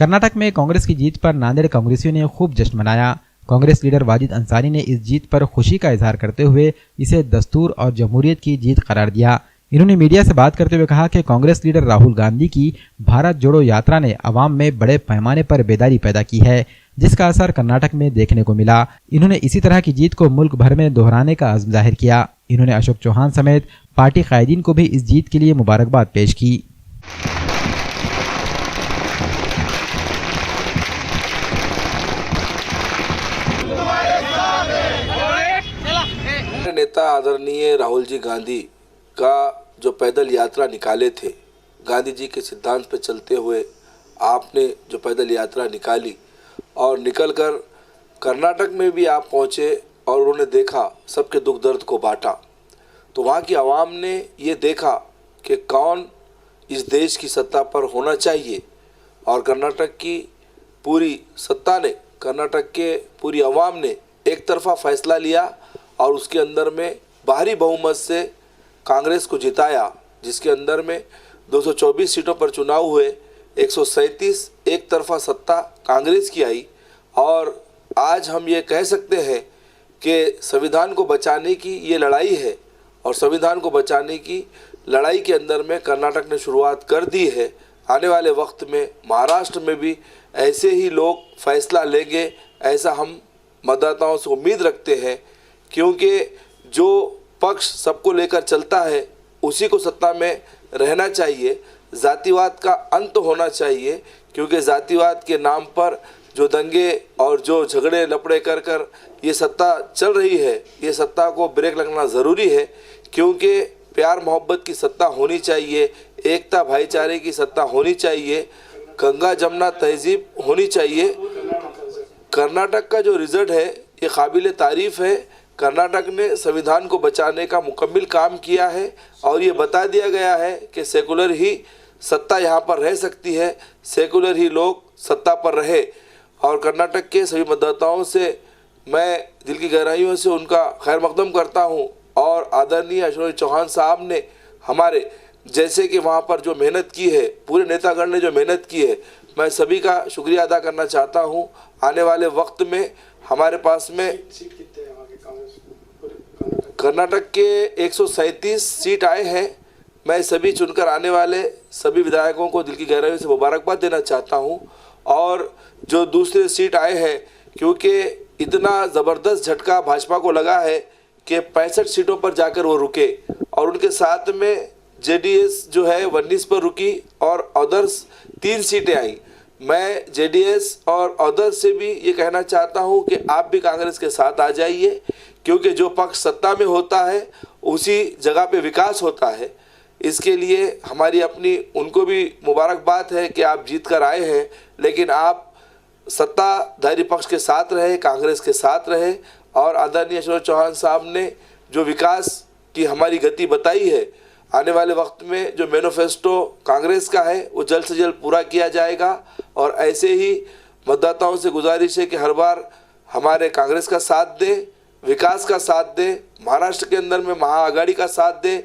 कर्नाटक में कांग्रेस की जीत पर नांदेड़ कांग्रेसियों ने खूब जश्न मनाया। कांग्रेस लीडर वाजिद अंसारी ने इस जीत पर खुशी का इजहार करते हुए इसे दस्तूर और जमहूरियत की जीत करार दिया। इन्होंने मीडिया से बात करते हुए कहा कि कांग्रेस लीडर राहुल गांधी की भारत जोड़ो यात्रा ने अवाम में बड़े पैमाने पर बेदारी पैदा की है, जिसका असर कर्नाटक में देखने को मिला। इन्होंने इसी तरह की जीत को मुल्क भर में दोहराने का अज़्म जाहिर किया। इन्होंने अशोक चौहान समेत पार्टी कायदीन को भी इस जीत के लिए मुबारकबाद पेश की। नेता आदरणीय राहुल जी गांधी का जो पैदल यात्रा निकाले थे, गांधी जी के सिद्धांत पर चलते हुए आपने जो पैदल यात्रा निकाली और निकलकर कर्नाटक में भी आप पहुंचे और उन्होंने देखा, सबके दुख दर्द को बांटा, तो वहाँ की आवाम ने ये देखा कि कौन इस देश की सत्ता पर होना चाहिए। और कर्नाटक की पूरी सत्ता ने, कर्नाटक के पूरी आवाम ने एक तरफा फैसला लिया और उसके अंदर में भारी बहुमत से कांग्रेस को जिताया, जिसके अंदर में 224 सीटों पर चुनाव हुए, 137 एक तरफा सत्ता कांग्रेस की आई। और आज हम ये कह सकते हैं कि संविधान को बचाने की ये लड़ाई है और संविधान को बचाने की लड़ाई के अंदर में कर्नाटक ने शुरुआत कर दी है। आने वाले वक्त में महाराष्ट्र में भी ऐसे ही लोग फैसला लेंगे, ऐसा हम मतदाताओं से उम्मीद रखते हैं, क्योंकि जो पक्ष सबको लेकर चलता है उसी को सत्ता में रहना चाहिए। जातिवाद का अंत होना चाहिए, क्योंकि जातिवाद के नाम पर जो दंगे और जो झगड़े लपड़े कर कर ये सत्ता चल रही है, ये सत्ता को ब्रेक लगना ज़रूरी है, क्योंकि प्यार मोहब्बत की सत्ता होनी चाहिए, एकता भाईचारे की सत्ता होनी चाहिए, गंगा जमुना तहजीब होनी चाहिए। कर्नाटक का जो रिजल्ट है ये काबिल तारीफ़ है। कर्नाटक ने संविधान को बचाने का मुकम्मल काम किया है और ये बता दिया गया है कि सेकुलर ही सत्ता यहाँ पर रह सकती है, सेकुलर ही लोग सत्ता पर रहे। और कर्नाटक के सभी मतदाताओं से मैं दिल की गहराइयों से उनका खैर मकदम करता हूँ। और आदरणीय अशोक चौहान साहब ने हमारे जैसे कि वहाँ पर जो मेहनत की है, पूरे नेतागण ने जो मेहनत की है, मैं सभी का शुक्रिया अदा करना चाहता हूँ। आने वाले वक्त में हमारे पास में कर्नाटक के 137 सीट आए हैं। मैं सभी चुनकर आने वाले सभी विधायकों को दिल की गहराइयों से मुबारकबाद देना चाहता हूं। और जो दूसरे सीट आए हैं, क्योंकि इतना ज़बरदस्त झटका भाजपा को लगा है कि 65 सीटों पर जाकर वो रुके और उनके साथ में जेडीएस जो है 19 पर रुकी और अदर्स 3 सीटें आई। मैं जेडीएस और अदर्स से भी ये कहना चाहता हूँ कि आप भी कांग्रेस के साथ आ जाइए, क्योंकि जो पक्ष सत्ता में होता है उसी जगह पे विकास होता है। इसके लिए हमारी अपनी उनको भी मुबारकबाद है कि आप जीत कर आए हैं, लेकिन आप सत्ताधारी पक्ष के साथ रहे, कांग्रेस के साथ रहे। और आदरणीय अशोक चौहान साहब ने जो विकास की हमारी गति बताई है, आने वाले वक्त में जो मैनिफेस्टो कांग्रेस का है वो जल्द से जल्द पूरा किया जाएगा। और ऐसे ही मतदाताओं से गुजारिश है कि हर बार हमारे कांग्रेस का साथ दें, विकास का साथ दें, महाराष्ट्र के अंदर में महाआघाड़ी का साथ दें,